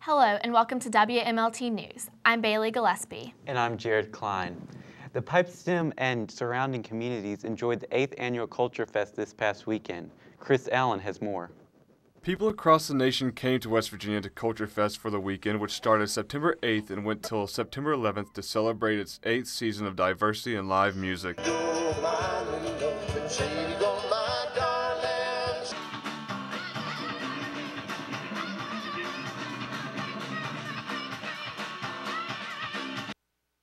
Hello and welcome to WMLT News. I'm Bailey Gillespie. And I'm Jared Klein. The Pipestem and surrounding communities enjoyed the 8th Annual Culture Fest this past weekend. Chris Allen has more. People across the nation came to West Virginia to Culture Fest for the weekend, which started September 8th and went till September 11th to celebrate its 8th season of diversity and live music.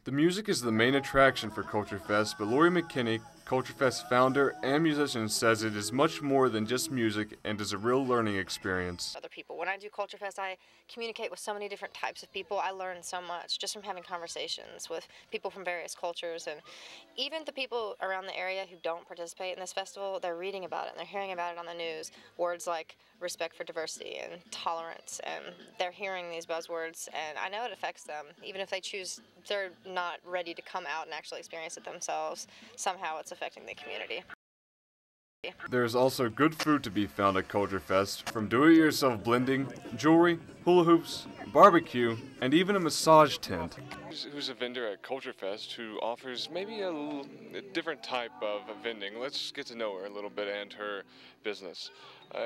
The music is the main attraction for Culture Fest, but Lori McKinney, Culture Fest founder and musician, says it is much more than just music and is a real learning experience. Other people. When I do Culture Fest, I communicate with so many different types of people. I learn so much just from having conversations with people from various cultures, and even the people around the area who don't participate in this festival, they're reading about it and they're hearing about it on the news. Words like respect for diversity and tolerance, and they're hearing these buzzwords, and I know it affects them. Even if they're not ready to come out and actually experience it themselves, somehow it's affecting the community. There's also good food to be found at Culture Fest, from do-it-yourself blending, jewelry, hula hoops, barbecue, and even a massage tent. Who's a vendor at Culture Fest who offers maybe a different type of vending. Let's get to know her a little bit and her business.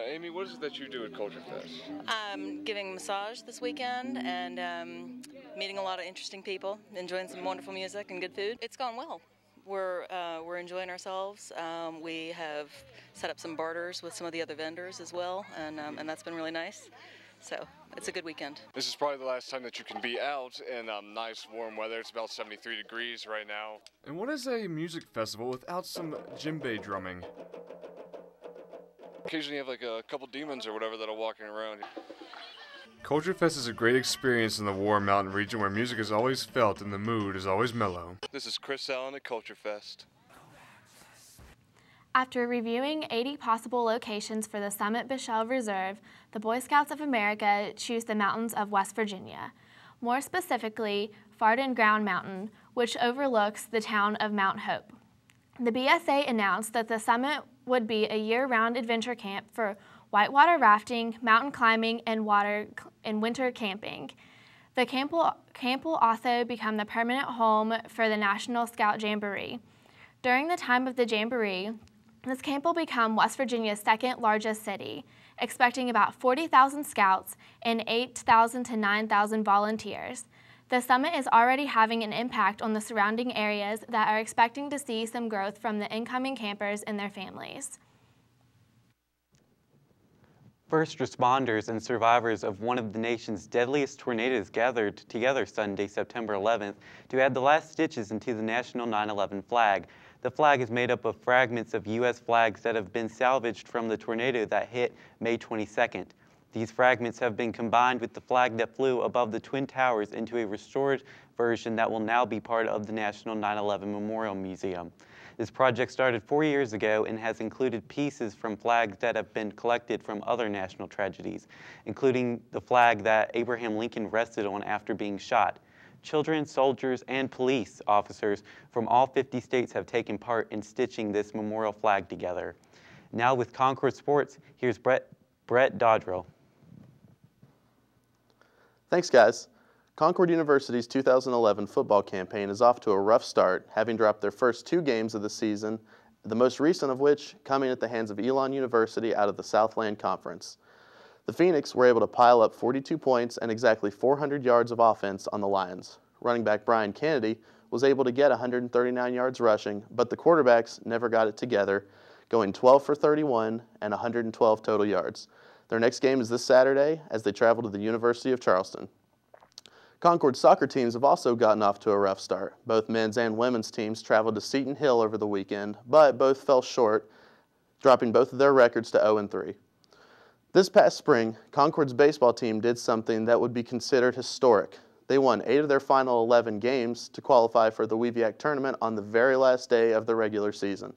Amy, what is it that you do at Culture Fest? I'm giving a massage this weekend and meeting a lot of interesting people, enjoying some wonderful music and good food. It's gone well. We're enjoying ourselves. We have set up some barters with some of the other vendors as well, and that's been really nice. So it's a good weekend. This is probably the last time that you can be out in nice warm weather. It's about 73 degrees right now. And what is a music festival without some djembe drumming? Occasionally you have like a couple demons or whatever that are walking around. Culture Fest is a great experience in the War Mountain region where music is always felt and the mood is always mellow. This is Chris Allen at Culture Fest. After reviewing 80 possible locations for the Summit Bichelle Reserve, the Boy Scouts of America choose the mountains of West Virginia. More specifically, Fardin Ground Mountain, which overlooks the town of Mount Hope. The BSA announced that the summit would be a year-round adventure camp for whitewater rafting, mountain climbing, and winter camping. The camp will also become the permanent home for the National Scout Jamboree. During the time of the Jamboree, this camp will become West Virginia's second largest city, expecting about 40,000 scouts and 8,000 to 9,000 volunteers. The summit is already having an impact on the surrounding areas that are expecting to see some growth from the incoming campers and their families. First responders and survivors of one of the nation's deadliest tornadoes gathered together Sunday, September 11th to add the last stitches into the national 9/11 flag. The flag is made up of fragments of U.S. flags that have been salvaged from the tornado that hit May 22nd. These fragments have been combined with the flag that flew above the Twin Towers into a restored version that will now be part of the National 9/11 Memorial Museum. This project started 4 years ago and has included pieces from flags that have been collected from other national tragedies, including the flag that Abraham Lincoln rested on after being shot. Children, soldiers, and police officers from all 50 states have taken part in stitching this memorial flag together. Now with Concord Sports, here's Brett Dodrell. Thanks, guys. Concord University's 2011 football campaign is off to a rough start, having dropped their first 2 games of the season, the most recent of which coming at the hands of Elon University out of the Southland Conference. The Phoenix were able to pile up 42 points and exactly 400 yards of offense on the Lions. Running back Brian Kennedy was able to get 139 yards rushing, but the quarterbacks never got it together, going 12 for 31 and 112 total yards. Their next game is this Saturday as they travel to the University of Charleston. Concord's soccer teams have also gotten off to a rough start. Both men's and women's teams traveled to Seton Hill over the weekend, but both fell short, dropping both of their records to 0-3. This past spring, Concord's baseball team did something that would be considered historic. They won 8 of their final 11 games to qualify for the WEVIAC tournament on the very last day of the regular season.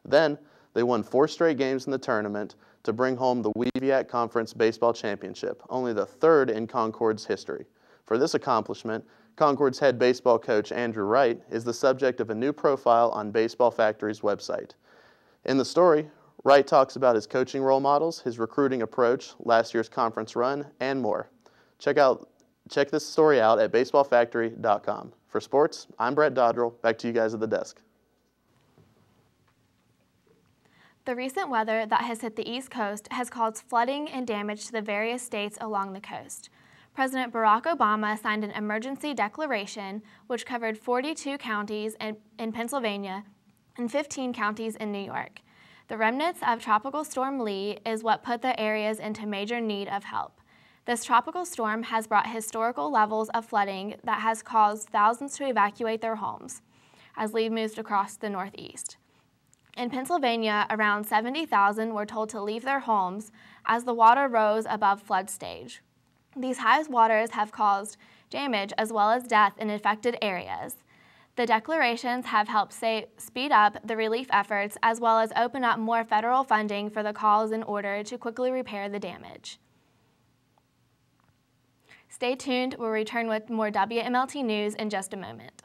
Then, they won 4 straight games in the tournament to bring home the WEVIAC Conference Baseball Championship, only the 3rd in Concord's history. For this accomplishment, Concord's head baseball coach, Andrew Wright, is the subject of a new profile on Baseball Factory's website. In the story, Wright talks about his coaching role models, his recruiting approach, last year's conference run, and more. Check out Check this story out at baseballfactory.com. For sports, I'm Brett Dodrell. Back to you guys at the desk. The recent weather that has hit the East Coast has caused flooding and damage to the various states along the coast. President Barack Obama signed an emergency declaration which covered 42 counties in Pennsylvania and 15 counties in New York. The remnants of Tropical Storm Lee is what put the areas into major need of help. This tropical storm has brought historical levels of flooding that has caused thousands to evacuate their homes as Lee moves across the Northeast. In Pennsylvania, around 70,000 were told to leave their homes as the water rose above flood stage. These high waters have caused damage as well as death in affected areas. The declarations have helped speed up the relief efforts as well as open up more federal funding for the cause in order to quickly repair the damage. Stay tuned, we'll return with more WMLT News in just a moment.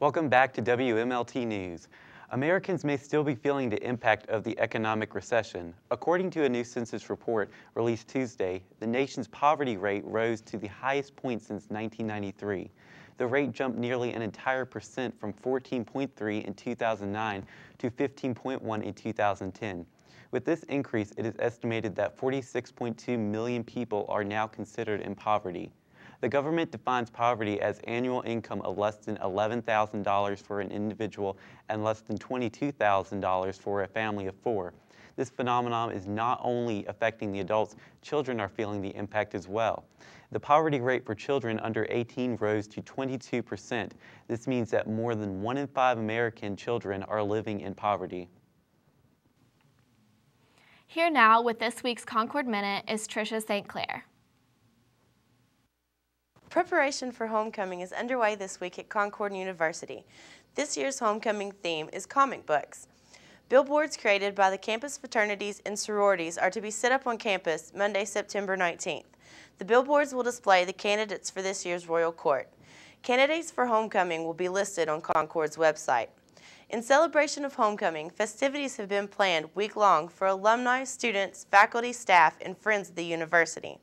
Welcome back to WMLT News. Americans may still be feeling the impact of the economic recession. According to a new census report released Tuesday, the nation's poverty rate rose to the highest point since 1993. The rate jumped nearly an entire percent from 14.3 in 2009 to 15.1 in 2010. With this increase, it is estimated that 46.2 million people are now considered in poverty. The government defines poverty as annual income of less than $11,000 for an individual and less than $22,000 for a family of four. This phenomenon is not only affecting the adults, children are feeling the impact as well. The poverty rate for children under 18 rose to 22%. This means that more than 1 in 5 American children are living in poverty. Here now with this week's Concord Minute is Tricia St. Clair. Preparation for homecoming is underway this week at Concord University. This year's homecoming theme is comic books. Billboards created by the campus fraternities and sororities are to be set up on campus Monday, September 19th. The billboards will display the candidates for this year's Royal Court. Candidates for homecoming will be listed on Concord's website. In celebration of homecoming, festivities have been planned week-long for alumni, students, faculty, staff, and friends of the university.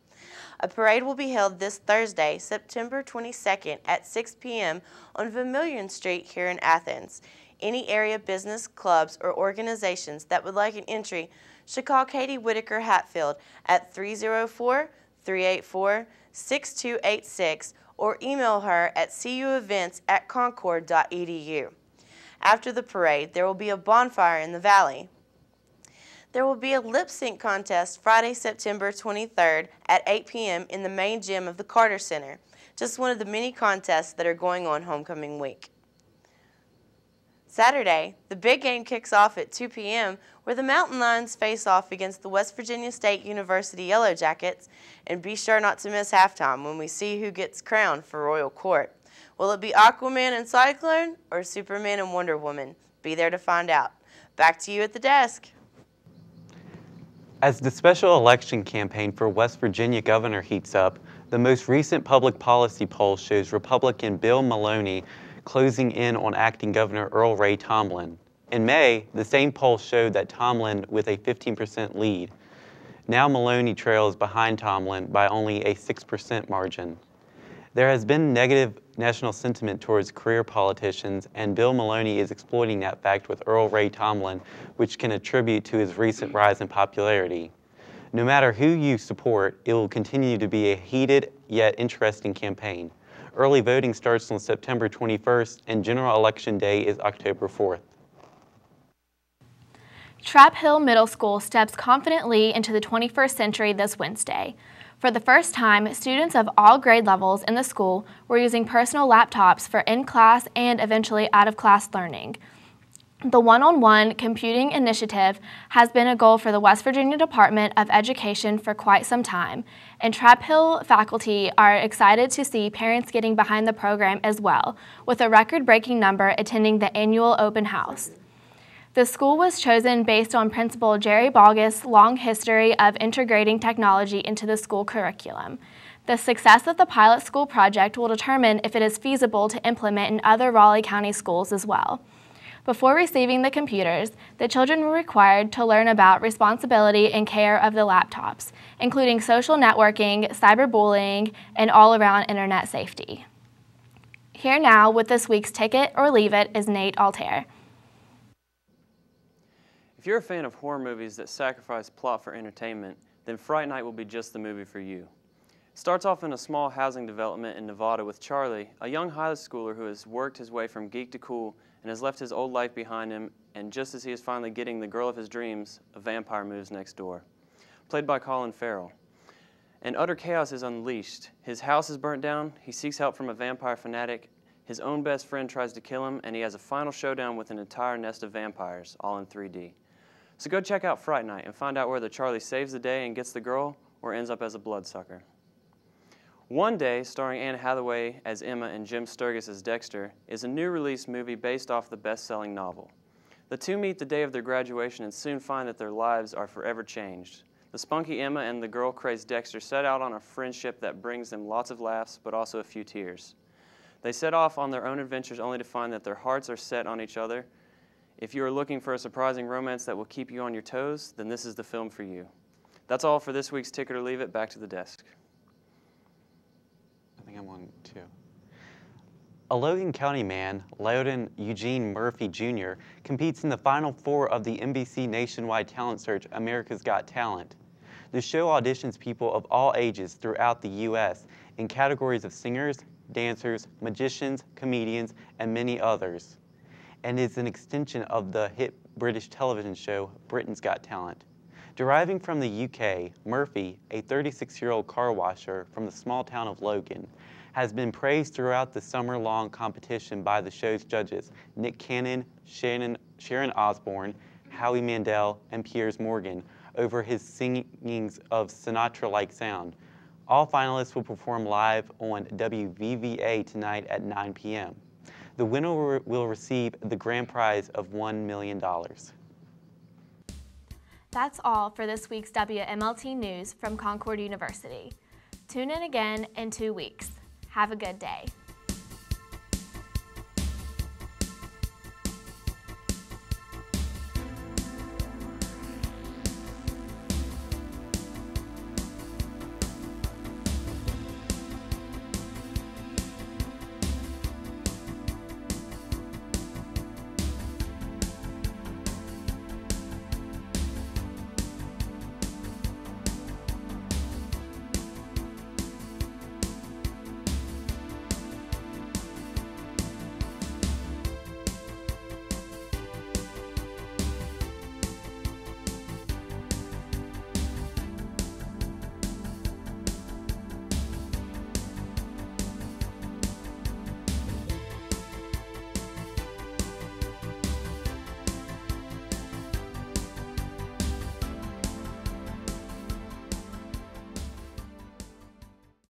A parade will be held this Thursday, September 22nd at 6 p.m. on Vermilion Street here in Athens. Any area business, clubs, or organizations that would like an entry should call Katie Whitaker Hatfield at 304-384-6286 or email her at cuevents@concord.edu. After the parade, there will be a bonfire in the valley. There will be a lip sync contest Friday, September 23rd at 8 p.m. in the main gym of the Carter Center, just one of the many contests that are going on homecoming week. Saturday, the big game kicks off at 2 p.m. where the Mountain Lions face off against the West Virginia State University Yellow Jackets, and be sure not to miss halftime when we see who gets crowned for Royal Court. Will it be Aquaman and Cyclone or Superman and Wonder Woman? Be there to find out. Back to you at the desk. As the special election campaign for West Virginia governor heats up, the most recent public policy poll shows Republican Bill Maloney closing in on acting Governor Earl Ray Tomblin. In May, the same poll showed that Tomblin with a 15% lead. Now Maloney trails behind Tomblin by only a 6% margin. There has been negative national sentiment towards career politicians, and Bill Maloney is exploiting that fact with Earl Ray Tomblin, which can attribute to his recent rise in popularity. No matter who you support, it will continue to be a heated yet interesting campaign. Early voting starts on September 21st, and General Election Day is October 4th. Trap Hill Middle School steps confidently into the 21st century this Wednesday. For the first time, students of all grade levels in the school were using personal laptops for in-class and eventually out-of-class learning. The one-on-one computing initiative has been a goal for the West Virginia Department of Education for quite some time, and Trap Hill faculty are excited to see parents getting behind the program as well, with a record-breaking number attending the annual open house. The school was chosen based on Principal Jerry Balgus' long history of integrating technology into the school curriculum. The success of the pilot school project will determine if it is feasible to implement in other Raleigh County schools as well. Before receiving the computers, the children were required to learn about responsibility and care of the laptops, including social networking, cyberbullying, and all-around internet safety. Here now with this week's Take It or Leave It is Nate Altair. If you're a fan of horror movies that sacrifice plot for entertainment, then Fright Night will be just the movie for you. It starts off in a small housing development in Nevada with Charlie, a young high schooler who has worked his way from geek to cool and has left his old life behind him, and just as he is finally getting the girl of his dreams, a vampire moves next door. Played by Colin Farrell. And utter chaos is unleashed. His house is burnt down, he seeks help from a vampire fanatic, his own best friend tries to kill him, and he has a final showdown with an entire nest of vampires, all in 3D. So go check out Fright Night and find out whether Charlie saves the day and gets the girl, or ends up as a bloodsucker. One Day, starring Anne Hathaway as Emma and Jim Sturgis as Dexter, is a new release movie based off the best-selling novel. The two meet the day of their graduation and soon find that their lives are forever changed. The spunky Emma and the girl-crazed Dexter set out on a friendship that brings them lots of laughs, but also a few tears. They set off on their own adventures only to find that their hearts are set on each other. If you are looking for a surprising romance that will keep you on your toes, then this is the film for you. That's all for this week's Take It or Leave It. Back to the desk. I think I'm on two. A Logan County man, Loudon Eugene Murphy Jr., competes in the Final Four of the NBC nationwide talent search, America's Got Talent. The show auditions people of all ages throughout the U.S. in categories of singers, dancers, magicians, comedians, and many others, and is an extension of the hit British television show Britain's Got Talent. Deriving from the UK, Murphy, a 36-year-old car washer from the small town of Logan, has been praised throughout the summer-long competition by the show's judges Nick Cannon, Sharon Osbourne, Howie Mandel, and Piers Morgan over his singings of Sinatra-like sound. All finalists will perform live on WVVA tonight at 9 p.m. The winner will receive the grand prize of $1 million. That's all for this week's WMLT News from Concord University. Tune in again in 2 weeks. Have a good day.